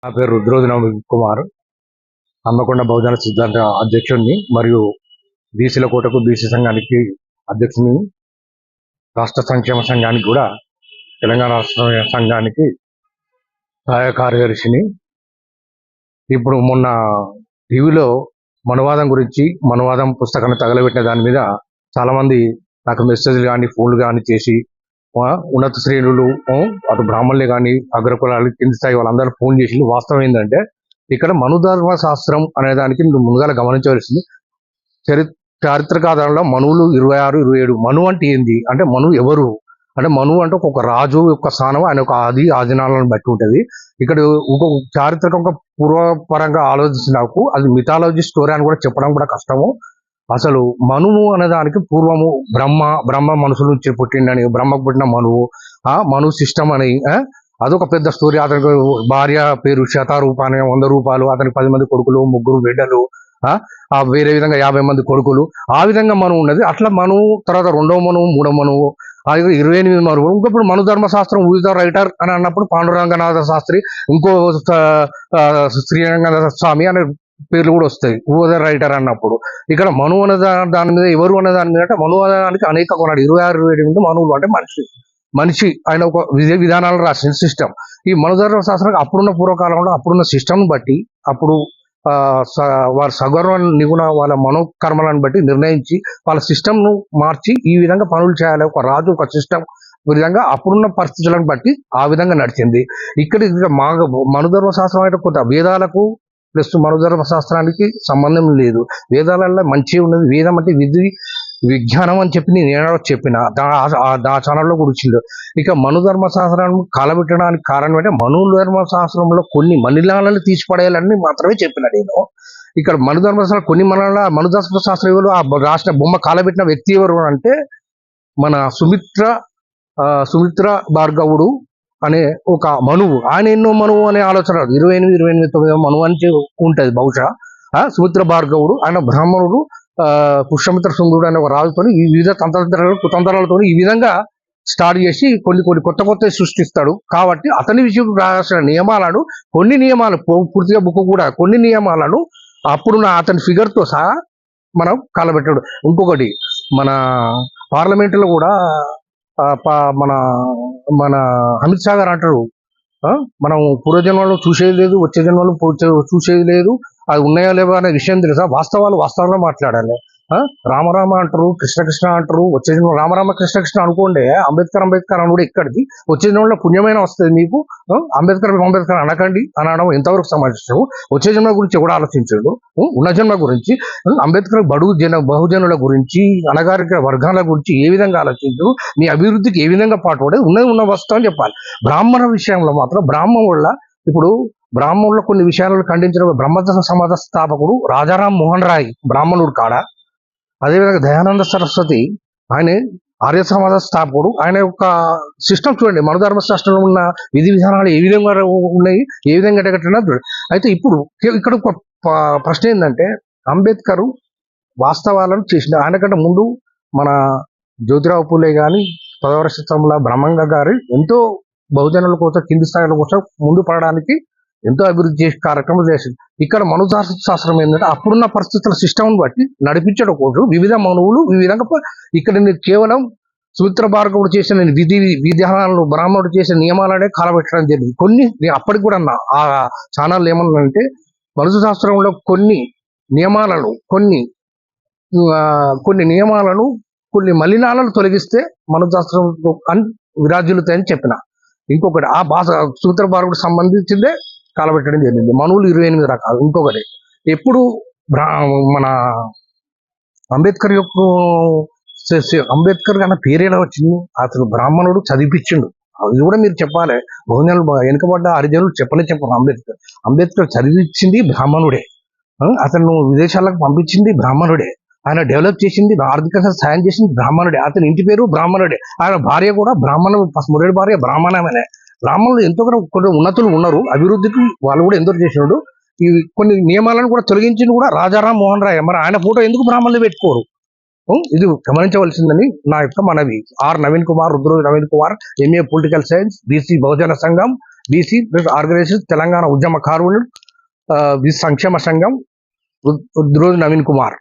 నా పేరు రుద్రోజు నవీన్ కుమార్. హన్మకొండ బహుజన సిద్ధాంత అధ్యక్షుడిని మరియు బీసీల కోటకు బీసీ సంఘానికి అధ్యక్షుడిని, రాష్ట్ర సంక్షేమ సంఘానికి కూడా తెలంగాణ రాష్ట్ర సంఘానికి సహాయ కార్యదర్శిని. ఇప్పుడు మొన్న టీవీలో మనువాదం గురించి, మనువాదం పుస్తకాన్ని తగలబెట్టిన దాని మీద చాలామంది నాకు మెసేజ్లు కానీ ఫోన్లు కానీ చేసి, ఉన్నత శ్రేణులు, అటు బ్రాహ్మణులే కానీ అగ్రకులాలు కింది స్థాయి వాళ్ళందరూ ఫోన్ చేసి, వాస్తవం ఏంటంటే ఇక్కడ మనుధర్మ శాస్త్రం అనే దానికి మీరు ముందుగా గమనించవలసింది, చారిత్రక ఆధారంలో మనువులు 26, 27. మను అంటే ఏంది అంటే, మనువు ఎవరు అంటే, మనువు అంటే ఒక రాజు యొక్క స్థానం, ఆయన ఒక ఆదినాలను బట్టి ఉంటుంది. ఇక్కడ ఒక చారిత్రక పూర్వపరంగా ఆలోచించినాకు అది మిథాలజీ స్టోరీ అని కూడా చెప్పడం కూడా కష్టము. అసలు మనువు అనే దానికి పూర్వము బ్రహ్మ మనుషుల నుంచి పుట్టిండని, బ్రహ్మకు పుట్టిన మనువు, మను సిస్టమ్ అని అదొక పెద్ద స్టోరీ. అతనికి భార్య పేరు శతారూప అనే 100 రూపాయలు, అతనికి 10 మంది కొడుకులు, 3 బిడ్డలు, వేరే విధంగా 50 మంది కొడుకులు, ఆ విధంగా మనువు ఉన్నది. అట్లా మనువు తర్వాత 2వ మనువు, 3వ మనువు, 28 మనువు. ఇంకప్పుడు మను ధర్మశాస్త్రం వివిధ రైటర్ అని అన్నప్పుడు పాండురంగనాథ శాస్త్రి, ఇంకో శ్రీరంగనాథ స్వామి అనే పేర్లు కూడా వస్తాయి ఊద రైటర్ అన్నప్పుడు. ఇక్కడ మనువు అనే దాని మీద ఎవరు అనే దాని మీద అంటే, మనువు అనేదానికి అనేక కొన్నాడు 26, 27 మనువులు అంటే మనిషి ఆయన ఒక విధానాలను రాసిన సిస్టమ్. ఈ మనుధర్మ శాస్త్రం అప్పుడున్న పూర్వకాలంలో అప్పుడున్న సిస్టమ్ బట్టి, అప్పుడు వారి సగర్వ నిగుణ వాళ్ళ మనోకర్మలను బట్టి నిర్ణయించి వాళ్ళ సిస్టమ్ను మార్చి ఈ విధంగా పనులు చేయాలి. ఒక రాజు ఒక సిస్టమ్ విధంగా అప్పుడున్న పరిస్థితులను బట్టి ఆ విధంగా నడిచింది. ఇక్కడ మనుధర్మ శాస్త్రం అంటే కొంత వేదాలకు ప్లస్ మనుధర్మ శాస్త్రానికి సంబంధం లేదు. వేదాలలో మంచి ఉన్నది. వేదం అంటే విజ్ఞానం అని చెప్పి నేను చెప్పిన ఆ ఛానల్లో కూర్చుండు. ఇక మనుధర్మ శాస్త్రాన్ని కాలబెట్టడానికి కారణం అంటే, మనుధర్మ శాస్త్రంలో కొన్ని మలినాలను తీసిపడేయాలని మాత్రమే చెప్పిన నేను. ఇక్కడ మనుధర్మ శాస్త్రం కొన్ని మనుధర్మ శాస్త్రం ఎవరు, ఆ రాసిన బొమ్మ కాలబెట్టిన వ్యక్తి ఎవరు అంటే మన సుమిత్ర భార్గవుడు అనే ఒక మనువు. ఆయన ఎన్నో మనువు అనే ఆలోచన 28, 29 మనువు అని ఉంటుంది బహుశా. సుమిత్ర భార్గవుడు ఆయన బ్రాహ్మణుడు, పుష్యమిత్ర సుందరుడు అనే ఒక రాజుతో ఈ వివిధ కుతంత్రాలతో ఈ విధంగా స్టార్ట్ చేసి కొన్ని కొత్త సృష్టిస్తాడు. కాబట్టి అతని విషయం రాసిన నియమాలను, కొన్ని నియమాలు పూర్తిగా బుక్ కూడా కొన్ని నియమాలను అప్పుడు అతని ఫిగర్తో సహా మనం కాలబెట్టాడు. ఇంకొకటి మన పార్లమెంటులో కూడా మన మన అమిత్ షా గారు అంటారు, మనం పూర్వజన్మలో చూసేది లేదు, వచ్చే జన్మలో చూసేది లేదు, అది ఉన్నాయా లేవా అనే విషయం తెలుసా. వాస్తవాలుగా మాట్లాడాలి. రామరామ అంటారు, కృష్ణ అంటారు, వచ్చే జన్మ రామరామ కృష్ణ అనుకోండి. అంబేద్కర్ అనుకోండి. ఇక్కడికి వచ్చే జన్మలో పుణ్యమైన వస్తుంది మీకు. అంబేద్కర్ అనకండి అనడం ఎంతవరకు సమాజం. వచ్చే జన్మ గురించి కూడా ఆలోచించాడు, ఉన్న జన్మ గురించి. అంబేద్కర్ బహుజనుల గురించి, అణగారిక వర్గాల గురించి ఏ విధంగా ఆలోచించు, నీ అభివృద్ధికి ఏ విధంగా పాటుపడేది ఉన్న వస్తువు అని చెప్పాలి. బ్రాహ్మణ విషయంలో మాత్రం బ్రాహ్మణుల కొన్ని విషయాలను ఖండించిన బ్రహ్మ సమాజ స్థాపకుడు రాజారాం మోహన్ రాయ్ బ్రాహ్మణుడు కాడ. అదేవిధంగా దయానంద సరస్వతి ఆయన ఆర్య సమాజ స్థాపకుడు. ఆయన యొక్క సిస్టమ్ చూడండి, మనుధర్మ శాస్త్రంలో ఉన్న విధి విధానాలు ఏ విధంగా ఉన్నాయి, ఏ విధంగా ఎడగట్టినా. అయితే ఇప్పుడు ఇక్కడ ఒక ప్రశ్న ఏంటంటే, అంబేద్కర్ వాస్తవాలను చేసిన ఆయనకంటే ముందు మన జ్యోతిరావు పూలే కానీ, 10వ శతంలో బ్రహ్మంగా గారు ఎంతో బహుజనుల కోసం, కింది స్థాయిల కోసం ముందు పడడానికి ఎంతో అభివృద్ధి చేసే కార్యక్రమం చేసింది. ఇక్కడ మనుధర్మ శాస్త్రం ఏంటంటే అప్పుడున్న పరిస్థితుల సిస్టమ్ని బట్టి నడిపించడం కోసం వివిధ మనువులు ఈ విధంగా. ఇక్కడ నేను కేవలం సుమిత్ర భార్గవుడు చేసిన విధానాలను, బ్రాహ్మణుడు చేసిన నియమాలనే కాలబెట్టడం జరిగింది. కొన్ని అప్పటికి కూడా ఆ ఛానల్ ఏమన్నానంటే, మనుధర్మ శాస్త్రంలో కొన్ని నియమాలను, కొన్ని మలినాలను తొలగిస్తే మనుశాస్త్రం విరాజ్యులుతాయని చెప్పిన. ఇంకొకటి ఆ భాష సుమిత్ర భార్గవుడికి సంబంధించిందే కాలబెట్టడం జరిగింది. మనువులు 28 రకాలు. ఇంకొకటి ఎప్పుడు మన అంబేద్కర్ అన్న పేరు ఎలా వచ్చింది, అతను బ్రాహ్మణుడు చదివిపించిండు. అది కూడా మీరు చెప్పాలి. బహుజనులు వెనుకబడ్డ హరిజనులు చెప్పరు. అంబేద్కర్ చదివించింది బ్రాహ్మణుడే, అతను విదేశాలకు పంపించింది బ్రాహ్మణుడే, ఆయన డెవలప్ చేసింది, ఆర్థికంగా సాయం చేసింది బ్రాహ్మణుడే, అతని ఇంటి పేరు బ్రాహ్మణుడే, ఆయన భార్య కూడా మొదటి భార్య బ్రాహ్మణమే. బ్రాహ్మణులు ఎంతో కొన్ని ఉన్నతులు ఉన్నారు, అభివృద్ధికి వాళ్ళు కూడా ఎంతో చేసినాడు. ఈ కొన్ని నియమాలను కూడా తొలగించింది కూడా రాజారాం మోహన్ రాయ్. మరి ఆయన ఫోటో ఎందుకు బ్రాహ్మణులు పెట్టుకోరు? ఇది గమనించవలసిందని నా యొక్క మనవి. Naveen Kumar, Rudroju Naveen Kumar, MA political science, BC Bahujana Sangham, BC plus organisation Telangana ఉద్యమకారులు బీసీ సంక్షేమ సంఘం రుద్రోజు నవీన్ కుమార్.